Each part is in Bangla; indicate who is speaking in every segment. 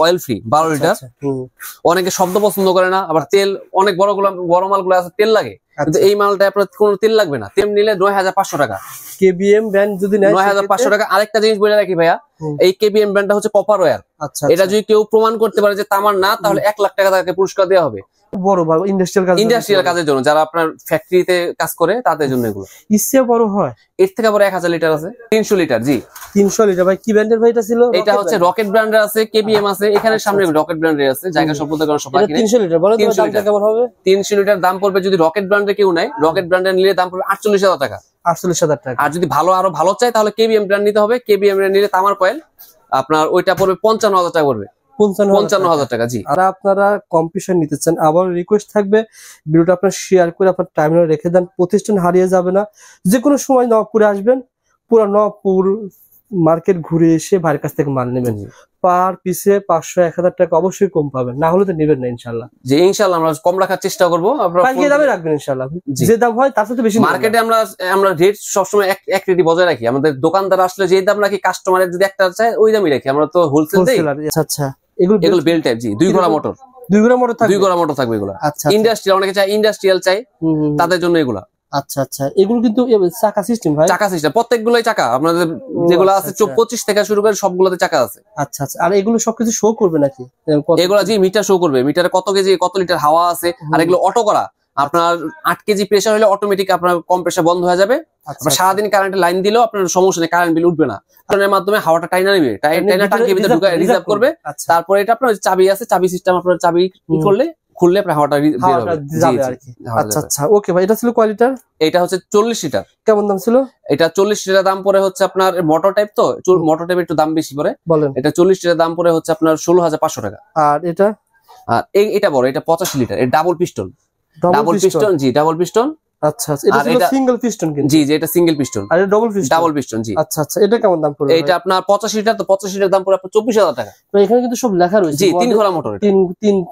Speaker 1: Oil free 12 litre. অনেকে শব্দ পছন্দ করে না, আবার তেল অনেক বড় মালগুলো আছে তেল লাগে, কিন্তু এই মালটা আপনার কোনো তেল লাগবে না। তেল নিলে 9500 টাকা।
Speaker 2: কেবিএম ব্র্যান্ড যদি নেয়
Speaker 1: 9500 টাকা। আরেকটা জিনিস বলে রাখি ভাইয়া, এই কেবিএম ব্র্যান্ডটা হচ্ছে কপার ওয়্যার।
Speaker 2: আচ্ছা,
Speaker 1: এটা যদি কেউ প্রমাণ করতে পারে যে তামার না, তাহলে 1 লাখ টাকা তাকে পুরস্কার দেওয়া হবে।
Speaker 2: বড় ভাই ইন্ডাস্ট্রিয়াল
Speaker 1: কাজের জন্য, যারা আপনার ফ্যাক্টরিতে কাজ করে তাদের জন্য এগুলো।
Speaker 2: ইসে বড় হয়,
Speaker 1: এর থেকে বড় 1000 লিটার আছে, 300 লিটার। জি
Speaker 2: 300 লিটার। ভাই কি ব্র্যান্ডের ভাই এটা ছিল?
Speaker 1: এটা হচ্ছে রকেট ব্র্যান্ডের আছে, কেবিএম আছে, এখানে সামনে রকেট ব্র্যান্ডের আছে। জায়গা সম্পূর্ণ কারণ সব বাকি নেই।
Speaker 2: 300 লিটার বলে দামটা কেমন হবে?
Speaker 1: 300 লিটার দাম পড়বে যদি রকেট ব্র্যান্ডের কেউ নেয়, রকেট ব্র্যান্ডের নিলে দাম পড়বে 48000 টাকা।
Speaker 2: 48000 টাকা।
Speaker 1: আর যদি আরো ভালো চাই তাহলে কেবিএম ব্র্যান্ড নিতে হবে। কেবিএম ব্র্যান্ড নিলে তামার কয়েল আপনার ওইটা পড়বে 55000 টাকা পড়বে। 55000 টাকা। জি।
Speaker 2: আর আপনারা কম্পিটিশন নিতে চান, আবার রিকোয়েস্ট থাকবে ভিডিওটা আপনারা শেয়ার করে আপনার টাইমলাইনে রেখে দেন। প্রতিষ্ঠান হারিয়ে যাবে না, যে কোনো সময় নবপুরে আসবেন, পুরো নবপুর মার্কেট ঘুরে এসে ভাইয়ের কাছ থেকে মাল নেবেন। পার পিসে 500-1000 টাকা অবশ্যই কম পাবেন, না হলে তো নেবেন না ইনশাআল্লাহ।
Speaker 1: জি ইনশাআল্লাহ আমরা কম রাখার চেষ্টা করব। আপনারা
Speaker 2: কালকে দামে রাখবেন ইনশাআল্লাহ, যে দাম হয় তার সাথে বেশি।
Speaker 1: মার্কেটে আমরা রেট সবসময় এক রেটই বজায় রাখি। আমাদের দোকানদার আসলে যে দাম রাখি, কাস্টমারের যদি একটা চায় ওই দামই রাখি। আমরা তো হোলসেল দেই।
Speaker 2: আচ্ছা
Speaker 1: এগুলো বেল টাইপ। জি 2 ঘোড়া মোটর।
Speaker 2: 2 ঘোড়া মোটর থাকবে।
Speaker 1: 2 ঘোড়া মোটর থাকবে এগুলো।
Speaker 2: আচ্ছা
Speaker 1: ইন্ডাস্ট্রিয়াল, অনেকে চায় ইন্ডাস্ট্রিয়াল চাই, তাদের জন্য এগুলো।
Speaker 2: আচ্ছা এগুলো কিন্তু চাকা সিস্টেম ভাই?
Speaker 1: চাকা সিস্টেম, প্রত্যেকগুলোই চাকা। আপনাদের যেগুলো আছে 25 থেকে শুরু করে সবগুলোতে চাকা আছে।
Speaker 2: আচ্ছা আর এগুলো সবকিছু শো করবে নাকি?
Speaker 1: এগুলো জি মিটার শো করবে, মিটারে কত কেজি কত লিটার হাওয়া আছে। আর এগুলো অটো করা, আপনার 8 কেজি প্রেসার হলে অটোমেটিক আপনার কম্প্রেসার বন্ধ হয়ে যাবে। সারাদিন কারেন্টের লাইন দিলেও আপনার সমস্যা নেই, কারেন্ট বিল উঠবে না। কারণের মাধ্যমে হাওয়াটা টাইনা নেবে, টাইনা টাঙ্কির ভিতরে ঢুকায় রিজার্ভ করবে। তারপরে এটা আপনার চাবি আছে, চাবি সিস্টেম, আপনার চাবি করলে খুললে আপনার হাওয়াটা বের হবে।
Speaker 2: আচ্ছা ওকে ভাই। এটা ছিল কয় লিটার?
Speaker 1: এটা হচ্ছে 40 লিটার।
Speaker 2: কেমন দাম ছিল
Speaker 1: এটা? 40 লিটার দাম পড়ে হচ্ছে আপনার মোটর টাইপ, তো মোটর টাইপের একটু দাম বেশি পড়ে।
Speaker 2: বলেন।
Speaker 1: এটা 40 লিটার দাম পড়ে হচ্ছে আপনার 16500 টাকা।
Speaker 2: আর এটা?
Speaker 1: আর এটা বড়, এটা 85 লিটার। এটা ডাবল পিস্টন। জি ডাবল পিস্টন।
Speaker 2: আচ্ছা এটা ছিল সিঙ্গেল পিস্টন কিন্তু?
Speaker 1: জি এটা সিঙ্গেল পিস্টন।
Speaker 2: আর এটা ডাবল পিস্টন? জি। আচ্ছা এটা কেমন দাম পড়বে?
Speaker 1: এটা আপনার 85 লিটার, তো 85 লিটার দাম পড়ে আপনার 24000 টাকা।
Speaker 2: তো এখানে কিন্তু সব লেখা রয়েছে।
Speaker 1: জি 3 ঘোড়া মোটর।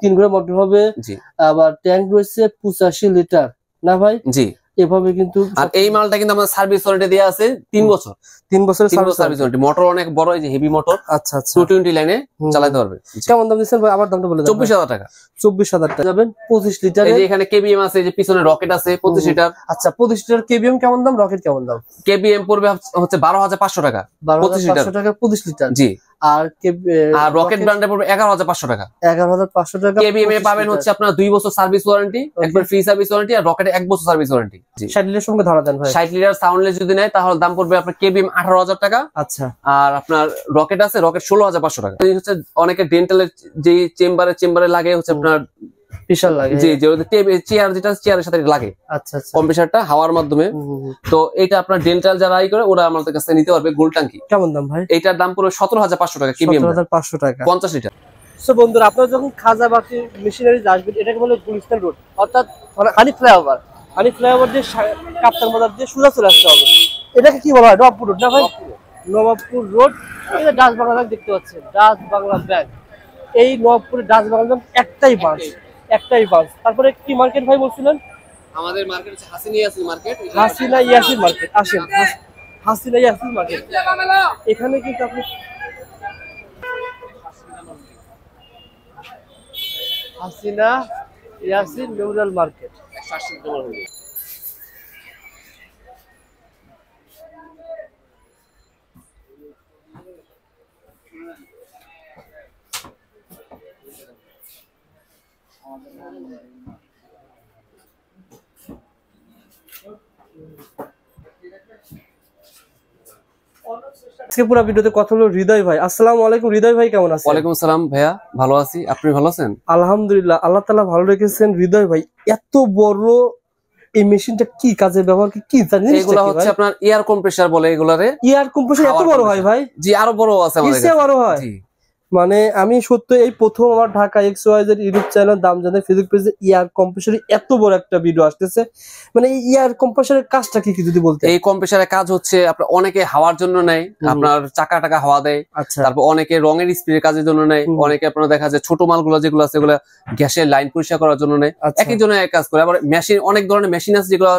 Speaker 2: 3 ঘোড়া মোটর হবে। জি। আবার ট্যাঙ্ক রয়েছে 85 লিটার না ভাই? জি এভাবে কিন্তু। আর
Speaker 1: এই মালটা কিন্তু আমাদের সার্ভিস ওয়ারেন্টি দেয়া আছে 3 বছর।
Speaker 2: 3 বছরের
Speaker 1: সার্ভিস ওয়ারেন্টি। মোটর অনেক বড়, এই যে হেভি মোটর।
Speaker 2: আচ্ছা
Speaker 1: 220 লাইনে চালাতে পারবে।
Speaker 2: কেমন দাম দিচ্ছেন ভাই? আবার দামটা বলে দেন।
Speaker 1: 24000 টাকা।
Speaker 2: 24000 টাকা যাবেন 25 লিটার।
Speaker 1: এই যে এখানে কেবিএম আছে, যে পিছনে রকেট আছে 25 লিটার।
Speaker 2: আচ্ছা 25 লিটার কেবিএম কেমন দাম, রকেট কেমন দাম?
Speaker 1: কেবিএম পড়বে হচ্ছে 12500 টাকা 25
Speaker 2: টাকা 25 লিটার।
Speaker 1: জি।
Speaker 2: আর
Speaker 1: রকেট ব্র্যান্ডে পড়বে 11500 টাকা।
Speaker 2: 11500 টাকা।
Speaker 1: কেবিএম এ পাবেন হচ্ছে আপনার 2 বছর সার্ভিস ওয়ারেন্টি, একবার ফ্রি সার্ভিস ওয়ারেন্টি। আর রকেটে 1 বছর সার্ভিস ওয়ারেন্টি।
Speaker 2: 60 লিটার সঙ্গে ধরা দেন ভাই।
Speaker 1: 60 লিটার সাউন্ডলেস যদি নেয় তাহলে দাম পড়বে আপনার কেবিএম 18000 টাকা। আচ্ছা। আর আপনার রকেট আছে, রকেট 16500 টাকা। এই হচ্ছে অনেকে ডেন্টালের যে চেম্বারে লাগে হচ্ছে আপনার প্রেসার লাগে। জি চেয়ার, যেটা চেয়ারের সাথে লাগে। আচ্ছা কম্প্রেসারটা হাওয়ার মাধ্যমে। তো এটা আপনার ডেন্টাল যারা করে ওরা আমাদের কাছে নিতে পারবে। গোল্ড ট্যাঙ্কি কেমন দাম ভাই? এটার দাম পুরো 17500 টাকা কেবিএম।
Speaker 2: 17500 টাকা
Speaker 1: 50 লিটার।
Speaker 2: সো বন্ধুরা, আপনারা যখন খাজাবাতি মেশিনারি আসবেন, এটাকে বলে গুলিস্তান রোড, অর্থাৎ হানি ফ্লাইওভার। হানি ফ্লাইওভার দিয়ে কাপ্তান বাজার দিয়ে সোজা চলে আসতে হবে। এটাকে কি বলা হয়? নবাবপুর রোড না ভাই? নবাবপুর রোড। এটা ডাচ বাংলা ব্যাংক দেখতে পাচ্ছেন, ডাচ বাংলা ব্যাংক। এই নবাবপুরে ডাচ বাংলা ব্যাংক একটাই ব্রাঞ্চ। তারপরে কি মার্কেট ভাই বলছিলেন?
Speaker 1: আমাদের মার্কেট হচ্ছে হাসিনা ইয়াসিন মার্কেট।
Speaker 2: হাসিনা ইয়াসিন মার্কেট। আসেন হাসিনা ইয়াসিন মার্কেট। এখানে কিন্তু আপনি হাসিনা ইয়াসিন মেমোরিয়াল মার্কেট 180 নম্বর হলো। আজকে পুরো ভিডিওতে কথা হলো হৃদয় ভাই। আসসালামু আলাইকুম হৃদয় ভাই, কেমন আছেন?
Speaker 1: ওয়ালাইকুম আসসালাম ভাইয়া, ভালো আছি। আপনি ভালো আছেন?
Speaker 2: আলহামদুলিল্লাহ, আল্লাহ তাআলা ভালো রেখেছেন। হৃদয় ভাই, এত বড় এই মেশিনটা কি কাজে ব্যবহার, কি জানেন?
Speaker 1: এগুলা হচ্ছে আপনার এয়ার কম্প্রেসার বলে। এগুলারে
Speaker 2: এয়ার কম্প্রেসার এত বড় হয় ভাই?
Speaker 1: জি আরো বড় আছে আমাদের কাছে।
Speaker 2: বড় হয়? জি। মানে আমি সত্যি এই প্রথম আমার ঢাকা XYZ ইউটিউব চ্যানেল দাম জানে ফেসবুক পেজে এয়ার কম্প্রেসারে এত বড় একটা ভিডিও আসতেছে। মানে এই এয়ার কম্প্রেসারের কাজটা কি যদি বলতে?
Speaker 1: এই কম্প্রেসারের কাজ হচ্ছে আপনার অনেকে হাওয়ার জন্য নেয়, আপনার চাকা টাকা হাওয়া দেয়। আচ্ছা। তারপর অনেকে রঙের স্প্রে কাজের জন্য নেয়, অনেকে আপনার দেখা যায় ছোট মালগুলো যেগুলো আছে এগুলো গ্যাসের লাইন পরিষ্কার করার জন্য নেয়। এক একজনের এক কাজ করে। আবার মেশিন, অনেক ধরনের মেশিন আছে যেগুলো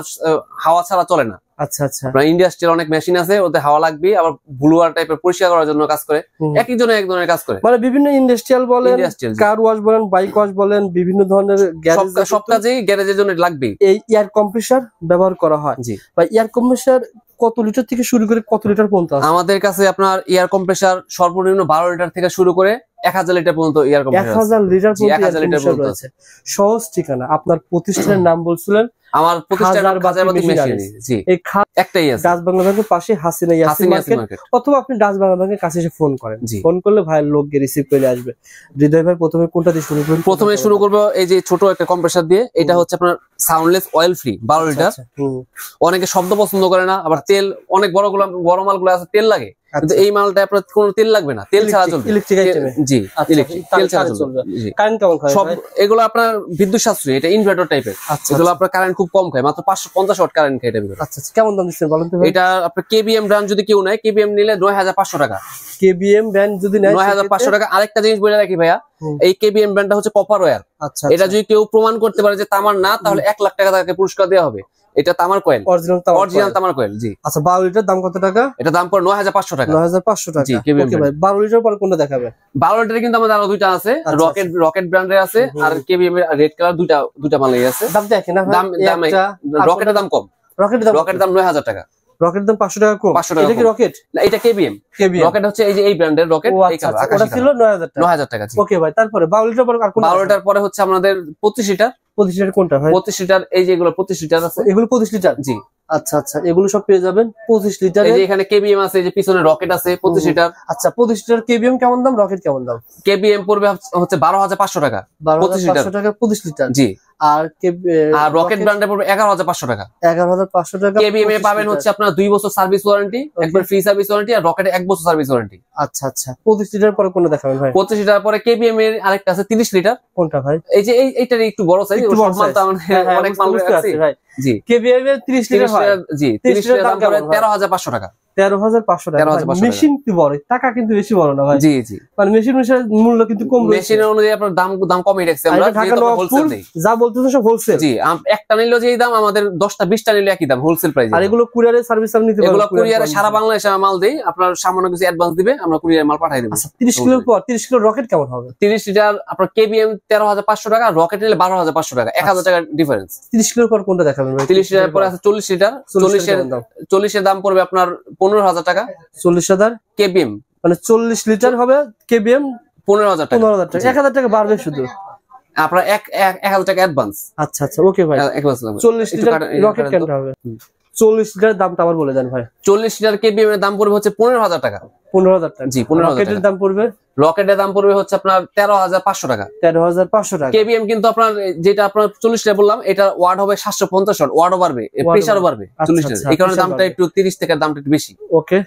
Speaker 1: হাওয়া ছাড়া চলে না।
Speaker 2: আচ্ছা আচ্ছা,
Speaker 1: আপনার ইন্ডাস্ট্রিয়াল অনেক মেশিন আছে, ওতে হাওয়া লাগবে, আবার ব্লুয়ার টাইপের পরিষ্কার করার জন্য কাজ করে, একই জন্য এক ধরনের কাজ করে।
Speaker 2: মানে বিভিন্ন ইন্ডাস্ট্রিয়াল বলেন, কার ওয়াশ বলেন, বাইক ওয়াশ বলেন, বিভিন্ন ধরনের
Speaker 1: সব কাজেই গ্যারেজের জন্য লাগবে
Speaker 2: এই এয়ার কম্প্রেসার ব্যবহার করা হয়।
Speaker 1: জি,
Speaker 2: বা এয়ার কম্প্রেসার কত লিটার থেকে শুরু করে কত লিটার পর্যন্ত আছে?
Speaker 1: আমাদের কাছে আপনার এয়ার কম্প্রেসার সর্বনিম্ন 12 লিটার থেকে শুরু করে 1000 লিটার পর্যন্ত এয়ার কম্প্রেসার
Speaker 2: 1000 লিটার পর্যন্ত আছে। সহজ ঠিকানা, আপনার প্রতিষ্ঠানের নাম বলছিলেন?
Speaker 1: আমার প্রতিষ্ঠানের বাজারবাতি মেশিনারি। জি, এই একটাই আছে,
Speaker 2: ডাচ বাংলা ব্যাংকের পাশে হাসিনা ইয়াসিন মার্কেট, অথবা আপনি ডাচ বাংলা ব্যাংকের কাছে এসে ফোন করেন। ফোন করলে ভাইয়ের লোক গিয়ে রিসিভ করে আসবে। হৃদয় ভাই প্রথমে কোনটা দিয়ে শুরু করবেন?
Speaker 1: প্রথমে শুরু করব এই যে ছোট একটা কম্প্রেসার দিয়ে। এটা হচ্ছে আপনার সাউন্ডলেস অয়েল ফ্রি 12 লিটার। অনেকে শব্দ পছন্দ করে না, আবার তেল অনেক বড় মালগুলো আছে তেল লাগে, কিন্তু এই মালটা আপনার কোনো তেল লাগবে না, তেল ছাড়া চলবে।
Speaker 2: ইলেকট্রিক আইটেমে?
Speaker 1: জি, ইলেকট্রিক, তেল ছাড়া চলবে।
Speaker 2: কারেন্ট কেমন খায়
Speaker 1: সব এগুলো আপনার বিদ্যুৎ সাশ্রয়ী, এটা ইনভার্টার টাইপের। এগুলো আপনার কারেন্ট খুব কম খায়, মাত্র 550 ওয়াট কারেন্ট খায় এটা।
Speaker 2: আচ্ছা, কেমন দাম দিচ্ছেন বলেন তো ভাই?
Speaker 1: এটা আপনার কেবিএম ব্র্যান্ড যদি কেউ নেয়, কেবিএম নিলে 9500 টাকা।
Speaker 2: কেবিএম ব্র্যান্ড যদি নেয়
Speaker 1: 9500 টাকা। আরেকটা জিনিস বলে রাখি ভাইয়া, এই কেবিএম ব্র্যান্ডটা হচ্ছে কপার ওয়্যার।
Speaker 2: আচ্ছা,
Speaker 1: এটা যদি কেউ প্রমাণ করতে পারে যে তামার না, তাহলে 1 লাখ টাকা তাকে পুরস্কার দেওয়া হবে। এটা তামার কয়েল, অরিজিনাল তামার কয়েল। জি।
Speaker 2: আচ্ছা, 12 লিটার দাম কত টাকা?
Speaker 1: এটা দাম পড়ে 9500 টাকা।
Speaker 2: 9500 টাকা।
Speaker 1: জি, কেবিএম
Speaker 2: ভাই 12 লিটার পরে কোনটা দেখাবে?
Speaker 1: 12 লিটারে কিন্তু আমাদের আরো দুইটা আছে, রকেট ব্র্যান্ডের আছে, আর কেবিএম এর রেড কালার দুইটা মালই আছে।
Speaker 2: দাম দেখেন না,
Speaker 1: রকেটের দাম কম। রকেটের দাম 9000 টাকা।
Speaker 2: রকেটের দাম 500 টাকা কম। এটা কি রকেট?
Speaker 1: না, এটা কেবিএম। রকেট হচ্ছে এই যে এই ব্র্যান্ডের রকেট, এই কালার।
Speaker 2: ওটা ছিল 9000 টাকা। ওকে ভাই, তারপরে 12 লিটার পরে আর কোন?
Speaker 1: 12 লিটার পরে হচ্ছে আমাদের 25 লিটার।
Speaker 2: 25 লিটার কোনটা ভাই?
Speaker 1: 25 লিটার এই যে এগুলো 25 লিটার আছে।
Speaker 2: এগুলো 25 লিটার?
Speaker 1: জি।
Speaker 2: আচ্ছা আচ্ছা, এগুলো সব পেয়ে যাবেন 25 লিটার।
Speaker 1: এই যে এখানে কেবিএম আছে, এই যে পিছনে রকেট আছে 25 লিটার।
Speaker 2: আচ্ছা, 25 লিটার কেবিএম কেমন দাম, রকেট কেমন দাম?
Speaker 1: কেবিএম পড়বে হচ্ছে 12500 টাকা 25
Speaker 2: টাকা 25 লিটার।
Speaker 1: জি।
Speaker 2: আর
Speaker 1: রকেট ব্র্যান্ডে পড়বে 11500 টাকা।
Speaker 2: 11500 টাকা।
Speaker 1: কেবিএম এ পাবেন হচ্ছে আপনার 2 বছর সার্ভিস ওয়ারেন্টি, একবার ফ্রি সার্ভিস ওয়ারেন্টি, আর রকেটে 1 বছর সার্ভিস ওয়ারেন্টি।
Speaker 2: আচ্ছা আচ্ছা, 25 লিটার পরে কোনটা দেখাবেন ভাই?
Speaker 1: 25 লিটার পরে কেবিএম এর আরেকটা আছে 30 লিটার।
Speaker 2: কোনটা ভাই?
Speaker 1: এই যে এইটার একটু বড় সাইজ, অনেক মাল আছে ভাই। জি,
Speaker 2: কেবিএম এর 30 লিটার হয়।
Speaker 1: জি, 30 লিটার দাম পড়ে 13500 টাকা।
Speaker 2: 13500 টাকা। মেশিন কি বড়, টাকা কিন্তু বেশি বড় না ভাই।
Speaker 1: জি জি,
Speaker 2: মানে মেশিনের মূল্য কিন্তু কম রয়েছে।
Speaker 1: মেশিনের অনুযায়ী আপনার দাম কমই রাখছে আমরা, যেহেতু হোলসেল দেই।
Speaker 2: যা বলতেছেন সব হোলসেল।
Speaker 1: জি, একটা নিলে যেই দাম, আমাদের 10টা 20টা নিলে একই দাম, হোলসেল প্রাইস।
Speaker 2: আর এগুলো কুরিয়ারে সার্ভিস আপনি নিতে পারবেন?
Speaker 1: এগুলো কুরিয়ারে সারা বাংলাদেশে মাল দেই, আপনার সামান্য কিছু অ্যাডভান্স দিবে, আমরা কুরিয়ারে মাল পাঠিয়ে দেব।
Speaker 2: আচ্ছা, 30 কিলোর পর 30 কিলো রকেট কেমন হবে?
Speaker 1: 30 লিটার আপনার কেবিএম 13500 টাকা, রকেট নিলে 12500 টাকা, 1000 টাকা ডিফারেন্স।
Speaker 2: 30 কিলোর পর কোনটা দেখাবেন ভাই?
Speaker 1: 30 লিটার পরে আছে 40 লিটার। 40 এর দাম পড়বে আপনার 15000 টাকা।
Speaker 2: 40,000
Speaker 1: কেবিএম,
Speaker 2: মানে 40 লিটার হবে কেবিএম
Speaker 1: 15000 টাকা।
Speaker 2: 15000 টাকা, 1000 টাকা বাড়বে শুধু।
Speaker 1: আপনার 1000 টাকা অ্যাডভান্স।
Speaker 2: আচ্ছা আচ্ছা, ওকে ভাই। 40 লিটার রকেট কেনটা হবে? 40 লিটার দামটা আবার বলে দেন ভাই।
Speaker 1: 40 লিটার কেবিএম এর দাম পড়বে হচ্ছে 15000 টাকা।
Speaker 2: 15000 টাকা।
Speaker 1: জি, 15000 টাকা।
Speaker 2: রকেটের দাম পড়বে?
Speaker 1: রকেটের দাম পড়বে হচ্ছে আপনার 13500 টাকা।
Speaker 2: 13500 টাকা।
Speaker 1: কেবিএম কিন্তু আপনার যেটা আপনার 40 টা বললাম, এটা ওয়াট হবে 750 ওয়াট, ওয়াটও বাড়বে, প্রেসারও বাড়বে 40 টা। এই কারণে দামটা একটু 30 টাকার দামটা একটু বেশি।
Speaker 2: ওকে।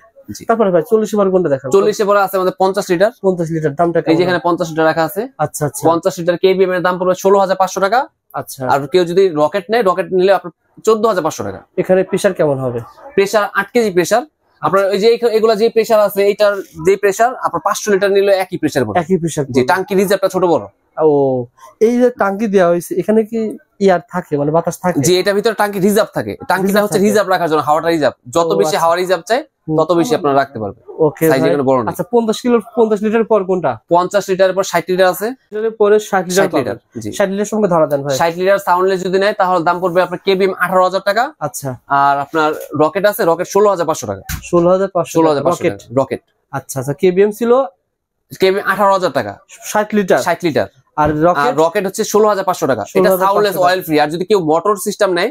Speaker 2: তারপরে ভাই 40 এর পরে কোনটা দেখাবো?
Speaker 1: 40 এর পরে আছে আমাদের 50 লিটার।
Speaker 2: 50 লিটার দামটা
Speaker 1: এই যেখানে 50 লিটার রাখা আছে।
Speaker 2: আচ্ছা আচ্ছা,
Speaker 1: 50 লিটার কেবিএম এর দাম পড়বে 16500 টাকা।
Speaker 2: আচ্ছা।
Speaker 1: আর কেউ যদি রকেট নেয়, রকেট নিলে আপনার 14500 টাকা।
Speaker 2: এখানে প্রেসার কেমন হবে?
Speaker 1: Pressure 8 KG pressure. আপনার ওই যে এগুলা যে প্রেসার আছে, এইটার যে প্রেসার আপনার 500 লিটার নিলে একই প্রেসার পড়বে।
Speaker 2: একই প্রেসার।
Speaker 1: জি, টাঙ্কি রিজার্ভটা ছোট বড়।
Speaker 2: ও, এই যে টাঙ্কি দেওয়া হয়েছে, এখানে কি এয়ার থাকে, মানে বাতাস থাকে?
Speaker 1: জি, এটা ভিতরে টাঙ্কি রিজার্ভ থাকে। টাঙ্কিটা হচ্ছে রিজার্ভ রাখার জন্য, হাওয়াটা রিজার্ভ। যত বেশি হাওয়া রিজার্ভ চাই, তত বেশি আপনারা রাখতে পারবে।
Speaker 2: ওকে ভাই। আচ্ছা, 50 লিটার পর কোনটা?
Speaker 1: 50 লিটারের পর 60 লিটার আছে।
Speaker 2: এর পরে 60 লিটার। জি, 60 লিটার সঙ্গে ধরা দেন ভাই।
Speaker 1: 60 লিটার সাউন্ডলেস যদি নেয়, তাহলে দাম পড়বে আপনার কেবিএম 18000 টাকা।
Speaker 2: আচ্ছা।
Speaker 1: আর আপনার রকেট আছে, রকেট 16500 টাকা।
Speaker 2: 16500
Speaker 1: রকেট।
Speaker 2: আচ্ছা আচ্ছা, কেবিএম ছিল
Speaker 1: কেবিএম 18000 টাকা।
Speaker 2: 60 লিটার।
Speaker 1: 60 লিটার।
Speaker 2: আর
Speaker 1: রকেট হচ্ছে 16500 টাকা। এটা সাউন্ডলেস অয়েল ফ্রি। আর যদি কেউ মোটর সিস্টেম নেয়,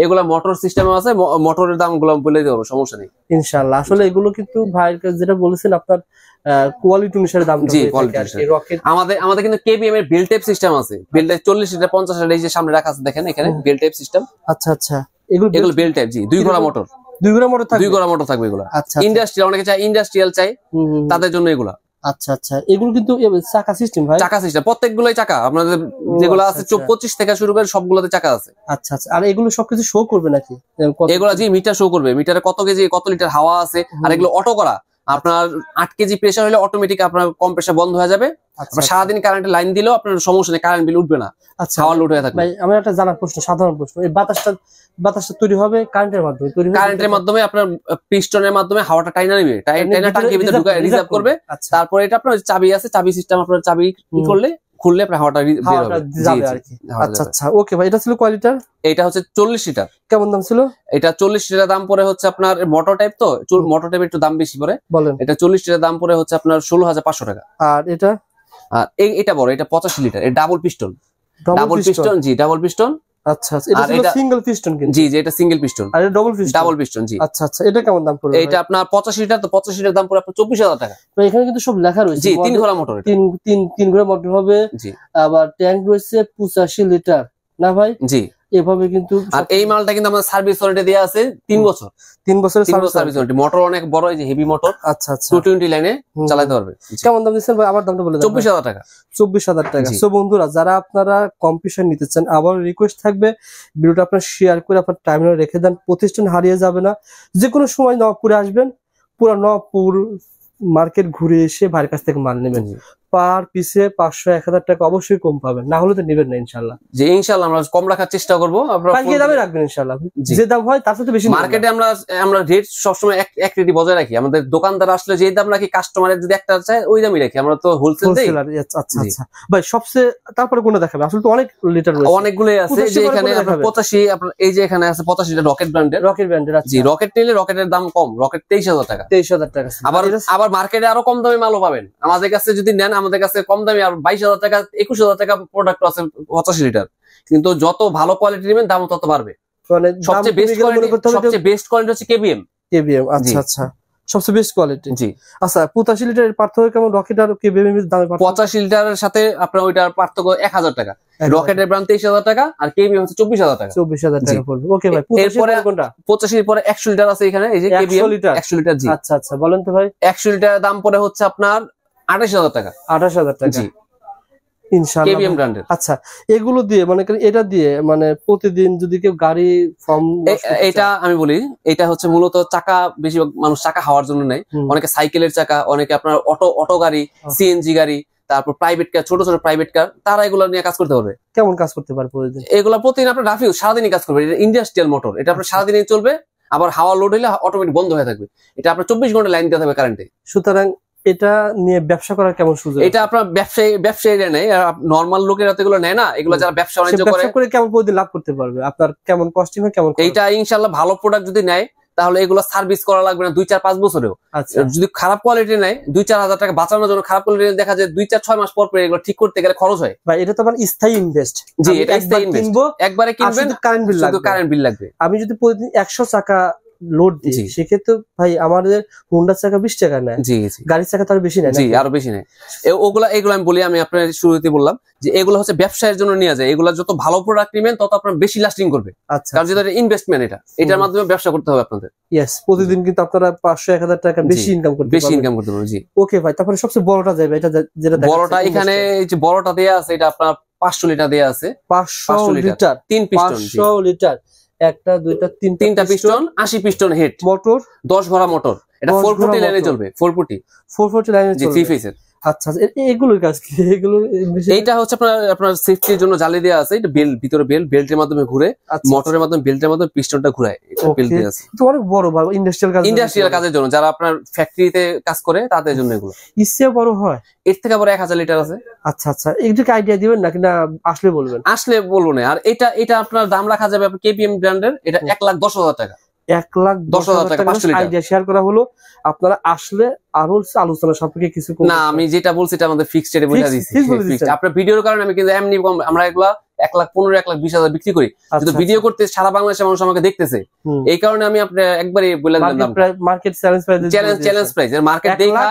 Speaker 1: এগুলা মোটর সিস্টেম আছে, মোটরের দাম গুলো বলে দেবো, সমস্যা নেই
Speaker 2: ইনশাআল্লাহ। আসলে এগুলো কিন্তু ভাইয়ের কাছে যেটা বলেছেন, আপনার কোয়ালিটি অনুসারে দাম।
Speaker 1: জি, কোয়ালিটি অনুসারে। আমাদের কিন্তু কেবিএম এর বেল টাইপ সিস্টেম আছে। বেল টাইপ 40 লিটার 50 লিটার, এই যে সামনে রাখা আছে দেখেন, এখানে বেল টাইপ সিস্টেম।
Speaker 2: আচ্ছা আচ্ছা,
Speaker 1: এগুলো বেল টাইপ। জি, 2 ঘোড়া মোটর।
Speaker 2: 2 ঘোড়া মোটর থাকবে?
Speaker 1: 2 ঘোড়া মোটর থাকবে এগুলো।
Speaker 2: আচ্ছা,
Speaker 1: ইন্ডাস্ট্রিয়াল, অনেকে চায় ইন্ডাস্ট্রিয়াল চাই, তাদের জন্য এগুলা।
Speaker 2: আচ্ছা আচ্ছা, এগুলো কিন্তু চাকা সিস্টেম ভাই?
Speaker 1: চাকা সিস্টেম, প্রত্যেকগুলোই চাকা। আপনাদের যেগুলো আছে 25 থেকে শুরু করে সবগুলোতে চাকা আছে।
Speaker 2: আচ্ছা আচ্ছা। আর এগুলো সবকিছু শো করবে নাকি?
Speaker 1: এগুলো জি মিটার শো করবে, মিটারে কত কেজি কত লিটার হাওয়া আছে। আর এগুলো অটো করা, আপনার 8 কেজি প্রেসার হলে অটোমেটিক আপনার কম্প্রেসার বন্ধ হয়ে যাবে। সারাদিন কারেন্টের লাইন দিলেও আপনার সমস্যা নেই, কারেন্ট বিল উঠবে না।
Speaker 2: আচ্ছা,
Speaker 1: হাওয়া লোড হয়ে থাকবে।
Speaker 2: ভাই আমার একটা জানার প্রশ্ন, সাধারণ প্রশ্ন, এই বাতাসটা তৈরি হবে কারেন্টের মাধ্যমে,
Speaker 1: কারেন্টের মাধ্যমে আপনার পিস্টনের মাধ্যমে হাওয়াটা টাইনা নেবে, টাইনা টাঙ্কির ভিতরে ঢুকায় রিজার্ভ করবে। তারপরে এটা আপনার চাবি আছে, চাবি সিস্টেম, আপনার চাবি করলে খুললে আপনার হাওয়াটা বের হবে।
Speaker 2: আচ্ছা আচ্ছা, ওকে ভাই। এটা ছিল কয় লিটার?
Speaker 1: এটা হচ্ছে 40 লিটার।
Speaker 2: কেমন দাম ছিল
Speaker 1: এটা? 40 লিটার দাম পড়ে হচ্ছে আপনার মোটর টাইপ, তো মোটর টাইপের একটু দাম বেশি পড়ে।
Speaker 2: বলেন।
Speaker 1: এটা 40 লিটার দাম পড়ে হচ্ছে আপনার 16,500 টাকা।
Speaker 2: আর এটা?
Speaker 1: আর এটা বড়, এটা 85 লিটার, এটা ডাবল পিস্টন। ডাবল পিস্টন, জি ডাবল পিস্টন।
Speaker 2: আচ্ছা, এটা ছিল সিঙ্গেল পিস্টন কিন্তু।
Speaker 1: জি জি, এটা সিঙ্গেল পিস্টন।
Speaker 2: আর এটা ডাবল পিস্টন?
Speaker 1: ডাবল পিস্টন, জি।
Speaker 2: আচ্ছা আচ্ছা, এটা কেমন দাম পড়বে?
Speaker 1: এটা আপনার 85 লিটার, তো 85 লিটার দাম পড়ে আপনার 24,000 টাকা।
Speaker 2: তো এখানে কিন্তু সব লেখা রয়েছে।
Speaker 1: জি, 3 ঘোড়া মোটর।
Speaker 2: তিন ঘোড়া মোটর হবে।
Speaker 1: জি।
Speaker 2: আবার ট্যাঙ্ক রয়েছে 85 লিটার, না ভাই?
Speaker 1: জি।
Speaker 2: এভাবে কিন্তু।
Speaker 1: আর এই মালটা কিন্তু আমাদের সার্ভিস ওয়ারেন্টি দেয়া আছে 3 বছর।
Speaker 2: 3 বছরের
Speaker 1: সার্ভিস ওয়ারেন্টি। মোটর অনেক বড়, এই যে হেভি মোটর।
Speaker 2: আচ্ছা আচ্ছা,
Speaker 1: 220 লাইনে চালাতে পারবে।
Speaker 2: কেমন দাম দিচ্ছেন ভাই? আবার দামটা বলে দেন।
Speaker 1: 24,000 টাকা।
Speaker 2: 24,000 টাকা। সো বন্ধুরা, যারা আপনারা কম্পিটিশন নিতে চান, আবার রিকোয়েস্ট থাকবে ভিডিওটা আপনার শেয়ার করে আপনার টাইমলাইনে রেখে দেন। প্রতিষ্ঠান হারিয়ে যাবে না। যে কোনো সময় নবপুরে আসবেন, পুরো নবপুর মার্কেট ঘুরে এসে ভাইয়ের কাছ থেকে মাল নেবেন। পার পিসে 500-1000 টাকা অবশ্যই কম পাবেন, না হলে তো নেবেন না ইনশাআল্লাহ।
Speaker 1: জি ইনশাআল্লাহ আমরা কম রাখার চেষ্টা করব। আপনারা
Speaker 2: কি দামে রাখবেন ইনশাআল্লাহ? যে দাম হয় তার সাথে বেশি।
Speaker 1: মার্কেটে আমরা রেট সবসময় এক রেটই বজায় রাখি। আমাদের দোকানদার আসলে যে দাম রাখি, কাস্টমারের যদি একটা চায় ওই দামই রাখি। আমরা তো হোলসেল দেই।
Speaker 2: আচ্ছা আচ্ছা ভাই, সবচেয়ে তারপরে কোনটা দেখাবে? আসলে তো অনেক লিটার রয়েছে,
Speaker 1: অনেকগুলোই আছে। যে এখানে আপনার 85, আপনার এই যে এখানে আছে 85 টা রকেট ব্র্যান্ডের।
Speaker 2: জি,
Speaker 1: রকেট নিলে রকেটের দাম কম, রকেট 23,000 টাকা।
Speaker 2: 23,000 টাকা।
Speaker 1: আবার মার্কেটে আরো কম দামে মালও পাবেন। আমাদের কাছে যদি নেন, আমাদের কাছে কম দামে আর 22,000 টাকা 21,000 টাকা প্রোডাক্ট আছে 85 লিটার। কিন্তু যত ভালো কোয়ালিটি নেবেন দাম তত বাড়বে। সবচেয়ে বেস্ট কোয়ালিটি হচ্ছে কেবিএম।
Speaker 2: আচ্ছা আচ্ছা, সবচেয়ে বেস্ট কোয়ালিটি।
Speaker 1: জি।
Speaker 2: আচ্ছা, 85 লিটারের পার্থক্য কেমন রকেট আর কেবিএম এর দামে?
Speaker 1: 85 লিটারের সাথে আপনার ওইটার পার্থক্য 1,000 টাকা। রকেটের দাম 23,000 টাকা আর কেবিএম হচ্ছে 24,000 টাকা।
Speaker 2: 24,000 টাকা পড়বে। ওকে ভাই,
Speaker 1: এরপরে কোনটা? 85 এর পরে 100 লিটার আছে এখানে, এই যে কেবিএম 100 লিটার। জি।
Speaker 2: আচ্ছা আচ্ছা, বলেন তো ভাই।
Speaker 1: 100 লিটারের দাম পড়ে হচ্ছে আপনার 28,000 টাকা।
Speaker 2: 28,000 টাকা।
Speaker 1: জি
Speaker 2: ইনশাআল্লাহ।
Speaker 1: কেবিএম ব্র্যান্ডের।
Speaker 2: আচ্ছা, এগুলো দিয়ে মানে এটা দিয়ে মানে প্রতিদিন যদি কেউ গাড়ি ফর্ম,
Speaker 1: এটা আমি বলি, এটা হচ্ছে মূলত চাকা, বেশিরভাগ মানুষ চাকা হাওয়ার জন্য নেয়। অনেকে সাইকেলের চাকা, অনেকে আপনার অটো গাড়ি, সিএনজি গাড়ি, তারপর প্রাইভেট কার, ছোট ছোট প্রাইভেট কার, তারা এগুলো নিয়ে কাজ করতে পারবে।
Speaker 2: কেমন কাজ করতে পারবে প্রতিদিন?
Speaker 1: এগুলো প্রতিদিন আপনার রাফিউ সারাদিনই কাজ করবে। এটা ইন্ডাস্ট্রিয়াল মোটর, এটা আপনার সারাদিনই চলবে। আবার হাওয়া লোড হলে অটোমেটিক বন্ধ হয়ে থাকবে। এটা আপনার 24 ঘন্টা লাইন দিতে হবে কারেন্টে।
Speaker 2: সুতরাং এটা নিয়ে ব্যবসা করার কেমন সুযোগ?
Speaker 1: এটা আপনার ব্যবসায়ীরা নেয়, নরমাল লোকেরা তো এগুলো নেয় না। এগুলো যারা ব্যবসা বাণিজ্য করে
Speaker 2: কেমন প্রতিদিন লাভ করতে পারবে? আপনার কেমন কস্টিং হয়, কেমন?
Speaker 1: এইটা ইনশাআল্লাহ ভালো প্রোডাক্ট যদি নেয় তাহলে এগুলো সার্ভিস করা লাগবে না 2-4-5 বছরেও। যদি খারাপ কোয়ালিটি নেয়, 2-4 হাজার টাকা বাঁচানোর জন্য খারাপ কোয়ালিটি দেখা যায় 2-4-6 মাস পর এগুলো ঠিক করতে গেলে খরচ হয়।
Speaker 2: ভাই এটা তো মানে স্থায়ী ইনভেস্ট।
Speaker 1: জি, এটা স্থায়ী ইনভেস্ট। একবারে কিনবেন, শুধু কারেন্ট বিল লাগবে।
Speaker 2: আমি যদি প্রতিদিন 100 টাকা লোড দিই, সেক্ষেত্রে ভাই আমাদের হোন্ডা চাকা 20 টাকা নেয়।
Speaker 1: জি জি,
Speaker 2: গাড়ির চাকা তো আরো বেশি নেয়।
Speaker 1: জি, আরো বেশি নেয়। এগুলো আমি বলি, আমি আপনার শুরুতে বললাম যে এগুলো হচ্ছে ব্যবসায়ের জন্য নিয়ে যায়। এগুলো যত ভালো প্রোডাক্ট নেবেন তত আপনার বেশি লাস্টিং করবে।
Speaker 2: আচ্ছা,
Speaker 1: কারণ যেটা ইনভেস্টমেন্ট, এটার মাধ্যমে ব্যবসা করতে হবে আপনাদের।
Speaker 2: ইয়েস, প্রতিদিন কিন্তু আপনারা 500-1000 টাকা বেশি ইনকাম করতে
Speaker 1: পারবেন। জি,
Speaker 2: ওকে ভাই। তারপরে সবচেয়ে বড়টা যাবে, এটা যেটা
Speaker 1: বড়টা এখানে এই যে বড়টা দেয়া আছে, এটা আপনার 500 লিটার দেয়া আছে।
Speaker 2: 500 লিটার,
Speaker 1: 3 পিস্টন।
Speaker 2: 500 লিটার, একটা দুইটা তিনটা
Speaker 1: পিস্টন, 80 পিস্টন হেড,
Speaker 2: মোটর
Speaker 1: 10 ঘোড়া মোটর। এটা 440 লাইনে চলবে। 440 লাইনে চলবে। 3 ফেজের।
Speaker 2: আচ্ছা, এগুলোর কাজ কি? এগুলো
Speaker 1: এইটা হচ্ছে আপনার সেফটির জন্য জালি দেওয়া আছে। এটা ভিতরে বেল্টের মাধ্যমে ঘুরে, মোটরের মাধ্যমে বেল্টের মাধ্যমে পিস্টনটা ঘুরায়। এটা বেল্ট দেওয়া আছে।
Speaker 2: তো অনেক বড় ভাই, ইন্ডাস্ট্রিয়াল
Speaker 1: কাজের জন্য, যারা আপনার ফ্যাক্টরিতে কাজ করে তাদের জন্য এগুলো।
Speaker 2: ইচ্ছে বড় হয়,
Speaker 1: এর থেকে বড় 1000 লিটার আছে।
Speaker 2: আচ্ছা আচ্ছা, একটু আইডিয়া দিবেন নাকি? না আসলে বলবেন?
Speaker 1: আসলে বলবো না। আর এটা আপনার দাম রাখা যাবে কেপিএম ব্র্যান্ডের। এটা 1,10,000 টাকা।
Speaker 2: 1,10,000 টাকা আইডিয়া শেয়ার করা হলো। আপনারা আসলে আরো আলোচনা সাপেক্ষে কিছু
Speaker 1: না, আমি যেটা বলছি এটা আমাদের ফিক্সড রেটে বলে দিয়েছি। আপনার ভিডিওর কারণে আমি কিন্তু এমনি কম, আমরা এগুলা 1,15,000 1,20,000 বিক্রি করি। কিন্তু ভিডিও করতে সারা বাংলাদেশের মানুষ আমাকে দেখতেছে, এই কারণে আমি আপনার একবারে বলে দিলাম
Speaker 2: মার্কেট চ্যালেঞ্জ
Speaker 1: প্রাইস। এর মার্কেট দেখা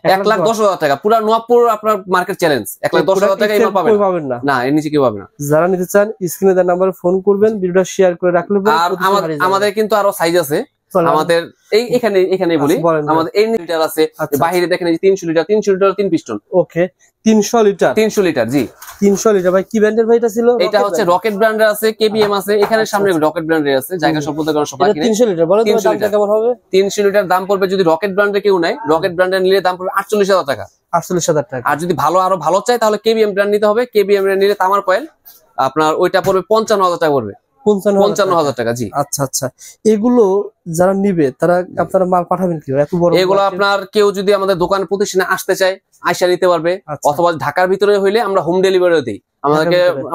Speaker 1: 1,10,000 টাকা পুরো নোয়াপুর আপনার মার্কেট চ্যালেঞ্জ। 1,10,000 টাকা এমন পাবেন না, এর নিচে কেউ পাবে না।
Speaker 2: যারা নিতে চান স্ক্রিনে দেওয়া নম্বরে ফোন করবেন, ভিডিওটা শেয়ার করে রাখলে।
Speaker 1: আর আমাদের কিন্তু আরো সাইজ আছে। আমাদের এখানে বলি, আমাদের এই লিটার আছে, বাইরে দেখেন 300 লিটার 3 পিস্টন।
Speaker 2: ওকে, 300 লিটার
Speaker 1: জি
Speaker 2: 300 লিটার। ভাই কি ব্র্যান্ডের ভাই এটা ছিল?
Speaker 1: এটা হচ্ছে রকেট ব্র্যান্ডের আছে, কেবিএম আছে, এখানে সামনে রকেট ব্র্যান্ডের আছে, জায়গা সম্পদের কারণে সবাই কিনে।
Speaker 2: 300 লিটার বলেন তো দামটা কেমন হবে?
Speaker 1: 300 লিটার দাম পড়বে যদি রকেট ব্র্যান্ডের কেউ নেয়, রকেট ব্র্যান্ডের নিলে দাম পড়বে 48,000 টাকা।
Speaker 2: 48,000 টাকা।
Speaker 1: আর যদি আরো ভালো চাই তাহলে কেবিএম ব্র্যান্ড নিতে হবে। কেবিএম ব্র্যান্ড নিলে তামার কয়েল আপনার ওইটা পড়বে 55,000 টাকা পড়বে। 55,000 টাকা। জি
Speaker 2: আচ্ছা। এগুলো যারা নিবে তারা আপনারা মাল পাঠাবেন কি এত বড়?
Speaker 1: এগুলো আপনার কেউ যদি আমাদের দোকান প্রতিষ্ঠানে আসতে চায় আইসা নিতে পারবে, অথবা ঢাকার ভিতরে হইলে আমরা হোম ডেলিভারিও দিই।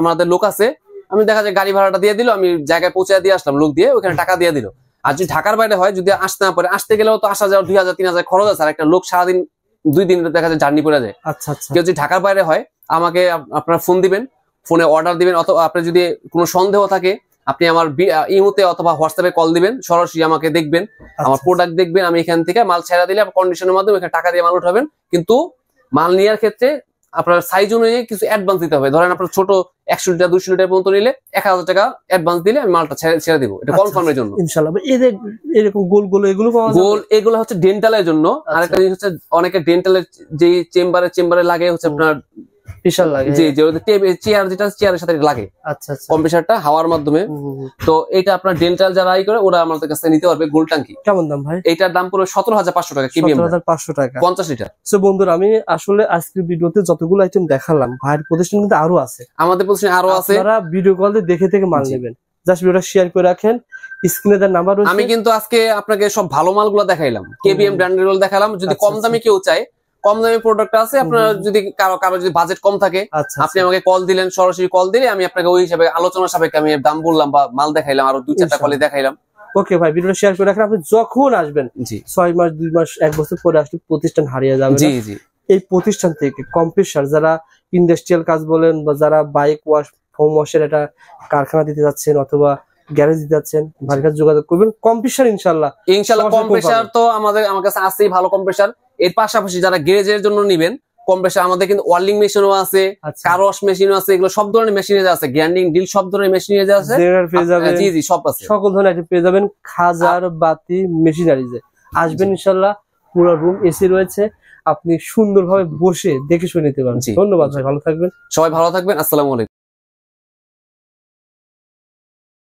Speaker 1: আমাদের লোক আছে, আমি দেখা যায় গাড়ি ভাড়াটা দিয়ে দিল, আমি জায়গায় পৌঁছে দিয়ে আসলাম, লোক দিয়ে ওখানে টাকা দিয়ে দিল। আর যদি ঢাকার বাইরে হয়, যদি আসতে না পারে, আসতে গেলেও তো আসা যাওয়া 2,000-3,000 খরচ আছে, আর একটা লোক সারাদিন 2 দিন দেখা যায় জার্নি করে যায়।
Speaker 2: আচ্ছা।
Speaker 1: কেউ যদি ঢাকার বাইরে হয় আমাকে আপনার ফোন দিবেন, ফোনে অর্ডার দিবেন, অথবা আপনার যদি কোনো সন্দেহ থাকে আপনি আমার ইমোতে অথবা হোয়াটসঅ্যাপে কল দিবেন, সরাসরি আমাকে দেখবেন, আমার প্রোডাক্ট দেখবেন, আমি এখান থেকে মাল ছেড়ে দিলে কন্ডিশনের মাধ্যমে এখানে টাকা দিয়ে মাল উঠাবেন। কিন্তু মাল নেওয়ার ক্ষেত্রে আপনার সাইজ অনুযায়ী কিছু অ্যাডভান্স দিতে হবে। ধরেন আপনার ছোট 100 লিটার 200 লিটার পর্যন্ত নিলে 1,000 টাকা অ্যাডভান্স দিলে আমি মালটা ছেড়ে দিব, এটা কনফার্মের জন্য
Speaker 2: ইনশাআল্লাহ। এরকম গোল এগুলো পাওয়া যাবে?
Speaker 1: গোল এগুলো হচ্ছে ডেন্টালের জন্য। আরেকটা জিনিস হচ্ছে অনেকে ডেন্টালের যে চেম্বারে লাগে হচ্ছে আপনার
Speaker 2: প্রেসার লাগে।
Speaker 1: জি চেয়ারের সাথে লাগে।
Speaker 2: আচ্ছা।
Speaker 1: কম্প্রেসারটা হাওয়ার মাধ্যমে। তো এটা আপনার ডেন্টাল যারা করে ওরা আমাদের কাছে নিতে পারবে। গোল ট্যাঙ্কি
Speaker 2: কেমন দাম ভাই?
Speaker 1: এটার দাম পুরো 17,500 টাকা। কেবিএম
Speaker 2: 17,500 টাকা
Speaker 1: 50 লিটার।
Speaker 2: সো বন্ধুরা, আমি আসলে আজকের ভিডিওতে যতগুলো আইটেম দেখালাম, ভাইয়ের প্রতিষ্ঠান কিন্তু আরো আছে,
Speaker 1: আমাদের প্রতিষ্ঠানে আরো আছে।
Speaker 2: আপনারা ভিডিও কল দিয়ে দেখে মাল নেবেন। জাস্ট ভিডিওটা শেয়ার করে রাখেন, স্ক্রিনে তার নাম্বার রয়েছে।
Speaker 1: আমি কিন্তু আজকে আপনাকে সব ভালো মালগুলো দেখাইলাম, কেবিএম ব্র্যান্ডের গুলো দেখালাম। যদি কম দামে কেউ চায়, কম দামি প্রোডাক্ট আছে, আপনার যদি কারো যদি বাজেট কম থাকে, আপনি আমাকে কল দিলেন, সরাসরি কল দিলে আমি আপনাকে ওই হিসাবে আলোচনা সাপেক্ষে আমি দাম বললাম বা মাল দেখাইলাম, আরো 2-4টা কলে দেখাইলাম।
Speaker 2: ওকে ভাই, ভিডিওটা শেয়ার করে রাখেন। আপনি যখন আসবেন, 6 মাস 2 মাস 1 বছর পরে আসলে প্রতিষ্ঠান হারিয়ে যাবে।
Speaker 1: জি।
Speaker 2: এই প্রতিষ্ঠান থেকে কম্প্রেসার, যারা ইন্ডাস্ট্রিয়াল কাজ বলেন বা যারা বাইক ওয়াশ হোম ওয়াশের একটা কারখানা দিতে যাচ্ছেন অথবা গ্যারেজ দিতে যাচ্ছেন, ভাইয়ের কাছে যোগাযোগ করবেন। কম্প্রেসার ইনশাআল্লাহ
Speaker 1: কম্প্রেসার তো আমার কাছে আছেই ভালো কম্প্রেসার। এর পাশাপাশি যারা গ্যারেজের জন্য নিবেন কম্প্রেসার, আমাদের কিন্তু ওয়ার্লিং মেশিনও আছে, কার ওয়াশ মেশিনও আছে, এগুলো সব ধরনের মেশিন আছে, গ্রাইন্ডিং ডিল সব ধরনের মেশিন আছে। জি সব আছে,
Speaker 2: সকল ধরনের আইটেম পেয়ে যাবেন। খাজার বাতি মেশিনারিজে আসবেন ইনশাআল্লাহ। পুরো রুম এসি রয়েছে, আপনি সুন্দরভাবে বসে দেখে শুনে নিতে পারেন। ধন্যবাদ ভাই, ভালো থাকবেন।
Speaker 1: সবাই ভালো থাকবেন। আসসালামু আলাইকুম।